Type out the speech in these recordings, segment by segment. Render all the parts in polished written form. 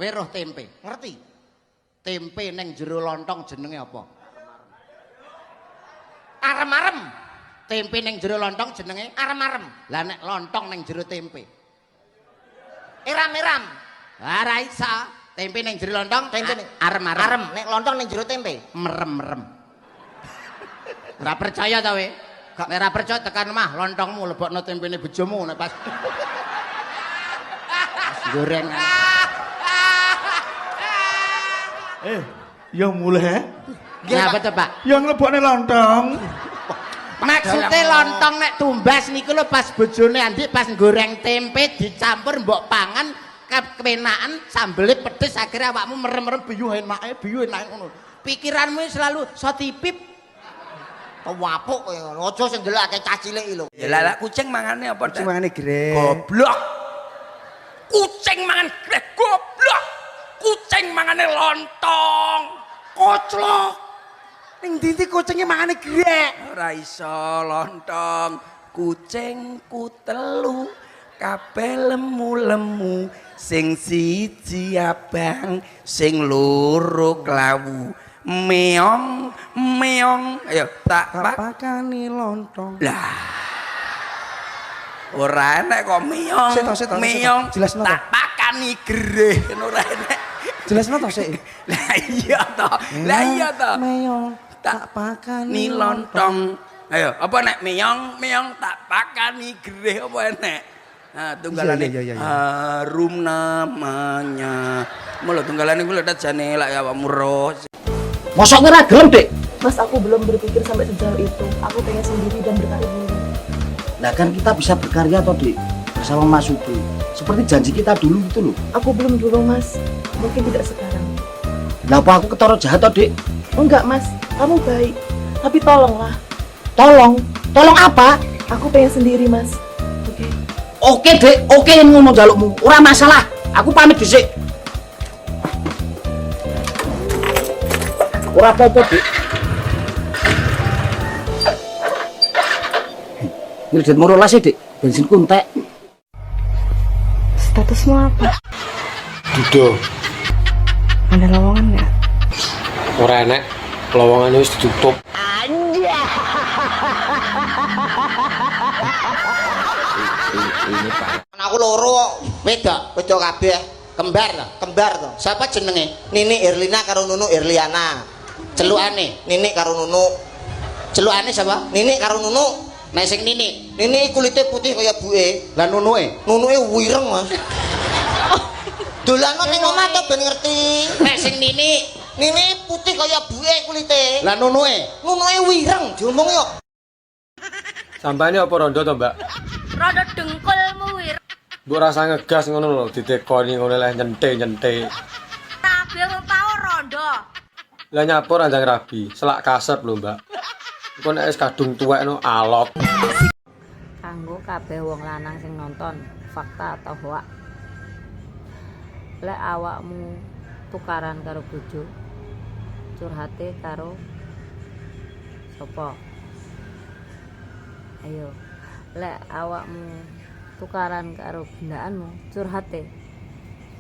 Kowe roh tempe, ngerti? Tempe ning jero lontong jenenge apa? Arem-arem. Tempe ning jero lontong jenenge arem-arem. Lah nek lontong ning jero tempe. Eram-eram. Ora iso. Tempe ning jero lontong, tempe arem-arem. Arem, nek lontong ning jero tempe. Merem-merem. Ora percaya ta we? Nek ora percaya tekan omah lontongmu lebokno tempene bojomu nek pas. Pas goreng. Ya mulai. Ya betul Pak. Yang lebokne lontong. Maksudnya lontong nek tumbas niku lho pas bojone Andi pas goreng tempe dicampur mbok pangan kepenaan sambele pedes akhirnya awakmu merem-merem biyu enake ngono. Pikiranmu selalu so tipip. Wapuk kowe ngono. Aja sing ndelok cah cilik iki lho. Ya lah kucing mangane apa? Kucing mangane grek. Goblok. Kucing mangan grek goblok. Kucing mangane lontong. Koclok. Ning ndi kucingnya mangane grek. Ora iso lontong. Kucingku telu kabeh lemu-lemu. Sing siji abang, sing loro klawu. Meong, meong. Ayo tak pakani lontong. Lah. Ora enek kok meong. Meong. Jelasno tak pakani gereh ora enek. Jelasno to sik. Lah iya to. Lah iya to. Meong tak pakani lontong. Ayo, apa nek meong tak pakani gereh apa enek? Nah, tunggalane harum namanya. Mula tunggalane kuwi lek jane lak ya awakmu ro. Mosok ora gelem, Dik? Mas, aku belum berpikir sampai sejauh itu. Aku pengen sendiri dan berkarir dulu. Nah kan kita bisa berkarya toh, Dik, bersama Mas Supri. Seperti janji kita dulu gitu loh. Aku belum dulu, Mas. Mungkin tidak sekarang. Lah apa aku ketara jahat toh, Dik? Enggak, Mas. Kamu baik. Tapi tolonglah. Tolong? Tolong apa? Aku pengen sendiri, Mas. Oke. Oke, Dik. Oke ngono jalukmu. Ora masalah. Aku pamit dhisik. Ora apa-apa, Dik. Ini duit morolas Dik. Bensin kuntek. Statusmu apa? Dudo, Ada lowongan nggak? ora enek, lowongannya wis ditutup. Anakku loro kok. Wedok kabeh. Kembar ta? Kembar to. Siapa jenenge? Nini Irlina karo Nunu Irliana. Celukane. Nini karo Nunu. Celukane siapa? Nini karo Nunu. Nek sing Nini. Nini kulitnya putih kaya buke. Lah nunuke. Nunuke wireng, Mas. Dolano ning omah to ben ngerti. Nek sing Nini. Nini putih kaya buke kulite. Lah nunuke. Nunuke wireng, diomong yo. Sampane apa rondo to, Mbak? Rondo dengkulmu wir. Mbok rasa ngegas ngono lho, ditekoni ngono leh nyente-nyente. Kabeh tau rondo. Lah nyapur anjang rabi, selak kasep lho, Mbak. Engko nek wis kadung tuwek no alok. Kanggo kabeh wong lanang sing nonton, fakta atau hoak. Lek awakmu tukaran karo bojo, curhate karo sapa? Ayo. Lek awakmu tukaran karo bendaanmu, curhate.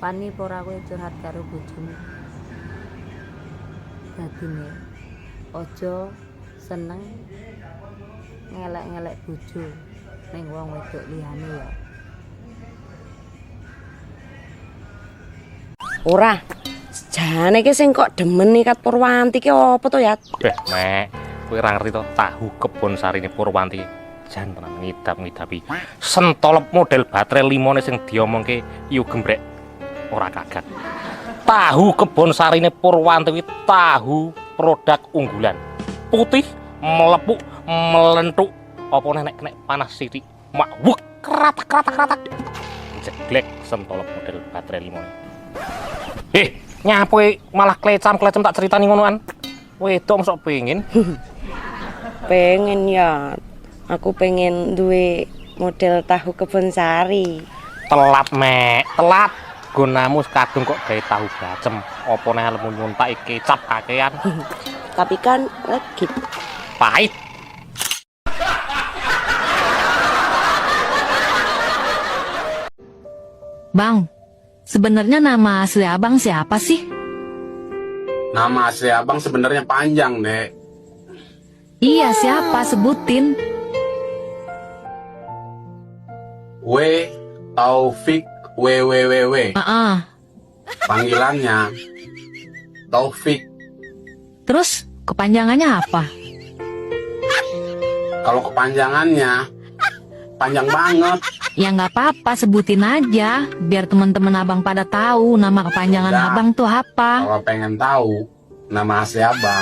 Pani ora kowe curhat karo bojomu. Dadine aja seneng ngelek-ngelek bojo ning wong wedok liyane ya. Ora. Jane iki sing kok demen ikat Purwanti ki apa to, ya? Mek, kowe ora ngerti to tahu kebon sarine Purwanti. Jan tenan ngidap-ngidapi. Sentolep model baterai limone sing diomongke yu gembrek. Ora kaget. Tahu kebon sarine Purwanti kuwi tahu produk unggulan. Putih, melepuk, melentuk. Apa nek kena panas sithik, mak wek kratak-kratak. Jeglek sentolep model baterai limone. Nyapu malah klecam-klecam tak ceritani ngonoan. Wedok mosok pengen. Pengen ya. Aku pengen duwe model tahu kebon sari. Telat, Mek. Telat. Gunamu kadung kok gawe tahu bacem. Apa nek lemu nyuntaki kecap kakean. Tapi kan legit. Pahit. Bang, Sebenarnya nama asli abang siapa sih? Nama asli abang sebenarnya panjang, Dek. Iya, siapa? Sebutin. W. Taufik WWWW. Panggilannya Taufik. Terus kepanjangannya apa? Kalau kepanjangannya panjang banget. Ya nggak apa-apa, sebutin aja biar teman-teman abang pada tahu nama kepanjangan Udah. abang tuh apa. Kalau pengen tahu nama asli abang,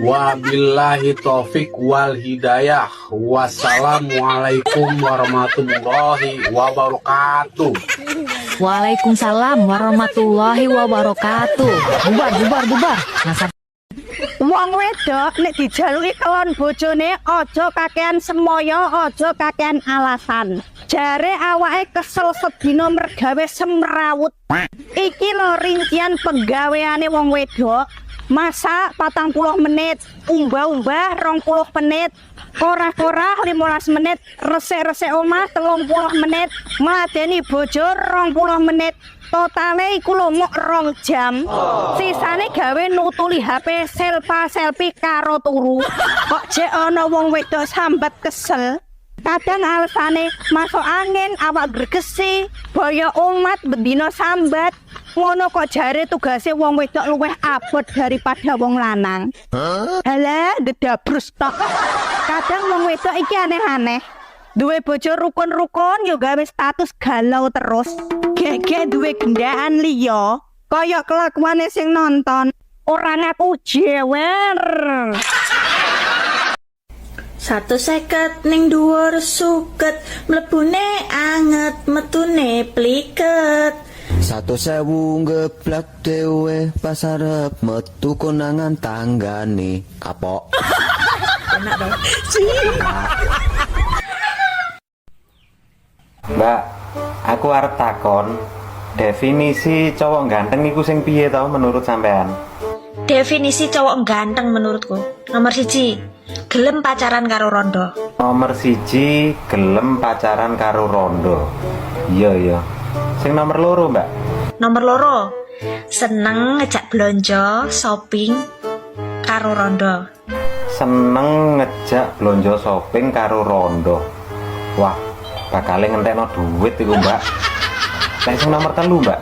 wabillahi taufik wal hidayah. Wassalamualaikum warahmatullahi wabarakatuh. Waalaikumsalam warahmatullahi wabarakatuh. Bubar. Nasab. Wong wedok nek dijaluki kelon bojone aja kakean semoyo, aja kakean alasan. Jare awake kesel sedina mergawe semrawut. Iki lho rincian penggaweane wong wedok. Masak 40 menit, umbah-umbah 20 menit, korah-korah 15 menit, resik-resik omah 30 menit, ngladeni bojo 20 menit. Totale iku lho mok 2 jam. Sisane gawe nutuli HP selfie karo turu. Kok jek ana wong wedok sambat kesel. Kadang alasane masuk angin, awak gregesi, boyo umat bendina sambat. Ngono kok jare tugase wong wedok luwih abot daripada wong lanang. Halah, dedabrus tok. Kadang wong wedok iki aneh-aneh. Duwe bojo rukun-rukun yo gawe status galau terus. Gek duwe gendaan liya, kaya kelakuane sing nonton. Ora ngaku jewer. 150 ning dhuwur suket, mlebune anget, metune pliket. 100.000 ngeblak dewe pas arep metu konangan tanggane kapok. Enak dong. Mbak, aku arep takon, definisi cowok ganteng iku sing piye to menurut sampean? Definisi cowok ganteng menurutku nomor 1, gelem pacaran karo rondo. Nomor 1, gelem pacaran karo rondo. Iya. Sing nomor 2, Mbak? Nomor 2, seneng ngejak blonjo shopping karo rondo. Seneng ngejak blonjo shopping karo rondo. Wah, bakal ngentekno duit iku, Mbak. Lek sing nomor 3, Mbak?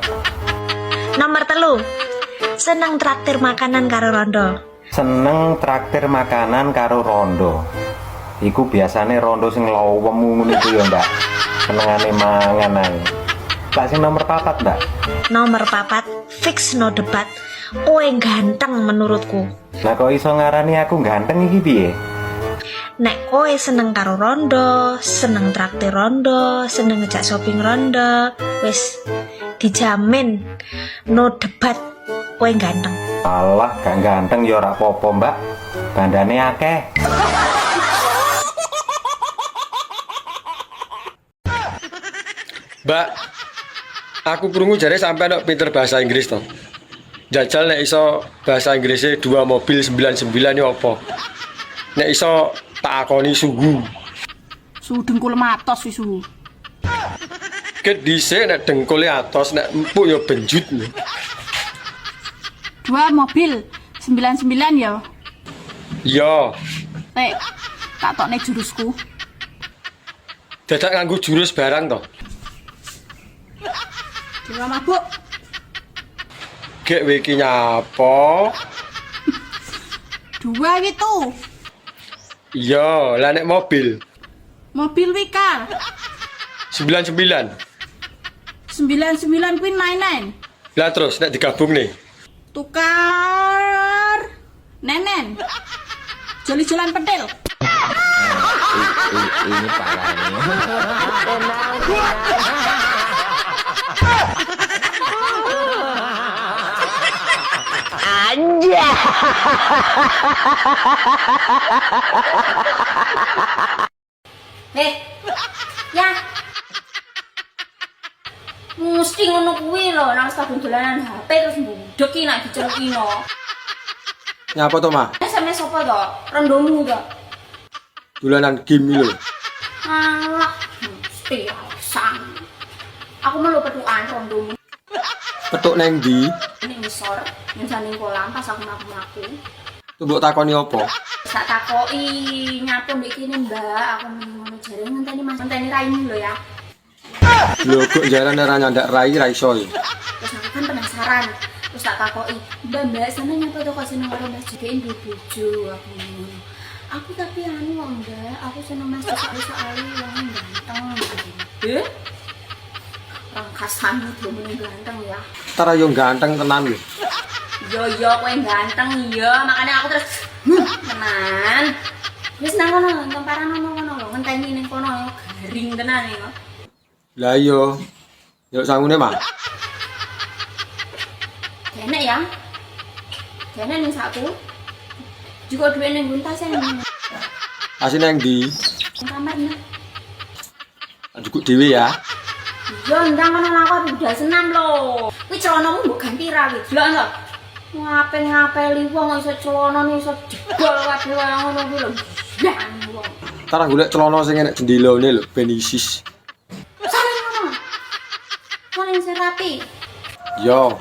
Nomor 3, seneng traktir makanan karo rondo. Seneng traktir makanan karo rondo. Iku biasane rondo sing lowem ngono iku ya, Mbak. Senengane mangan ae. Lek sing nomor 4, Mbak? Nomor 4, fix no debat. Kowe ganteng menurutku. Lah kok iso ngarani aku ganteng iki piye? Nek kowe seneng karo rondo, seneng traktir rondo, seneng ngejak shopping rondo, wis dijamin no debat kowe ganteng. Alah, gak ganteng ya ora apa-apa, Mbak. Bandane akeh. Mbak, aku krungu jare sampean nek pinter bahasa Inggris to. Jajal nek iso bahasa Inggrisnya 2 mobil 99 yo apa? Nek iso tak akoni suhu. Suhu dengkul matos wis suhu. Ket dhisik nek dengkule atos nek empuk yo benjut. 2 mobil 99 ya. Iya. Nek tak tokne jurusku. Dadak nganggo jurus barang to. Dewa mabuk. Gek iki nyapa? 2 itu. Iya, lah nek mobil. Mobil wikar. 99. 99 kuwi 99. Lah terus nek digabung nih. Tukar nenen. Joli-jolan pedel. Ini parahnya. Anja. Ya. Mesti ngono kuwi lho, nang stadion dolanan HP terus mbudek iki nek dicelukino. Nyapa to, Mah? SMS sapa to? Rendomu to? Dolanan game lho. Alah, mesti sang. Aku melu petukan rondomu. Petuk neng ndi? Ning ngisor, ning saning kolam pas aku mlaku-mlaku. Tuh mbok takoni apa? Tak takoki nyapu ndek kene, Mbak. Aku ngono jare ngenteni Mas, ngenteni raimu lho ya. Lho kok jaran ora nyandak rai ra iso ya. Terus aku kan penasaran. Terus tak takoki, "Mbak, sana nyapa to kok seneng karo Mas Jeke ndek bojo?" Aku ngono. Aku tapi anu wong, Mbak. Aku seneng Mas Jeke soalé wong ganteng. Rangkasanmu domene ganteng ya. Tara yo ganteng tenan lho. Yo kowe ganteng ya, makanya aku terus tenan. Wis nang kono, temparan ngono lho, ngenteni ning kono garing tenan ya. Lah iya. Yo sangune mah. Enak ya. Enak ning saku. Juga duwe ning guntas ya. Asine nang ndi? Ning kamarnya. Cukup dhewe ya. Yo ndang kono aku udah senam lho. Kuwi celanamu mbok ganti ra kuwi. Delok lho. Ngape-ngapeli wong iso celanane iso jebol kabeh kaya ngono kuwi lho. Ya wong. Tara golek celana sing enek jendelane lho, ben isis. Sale ngono. Sing rapi. Yo.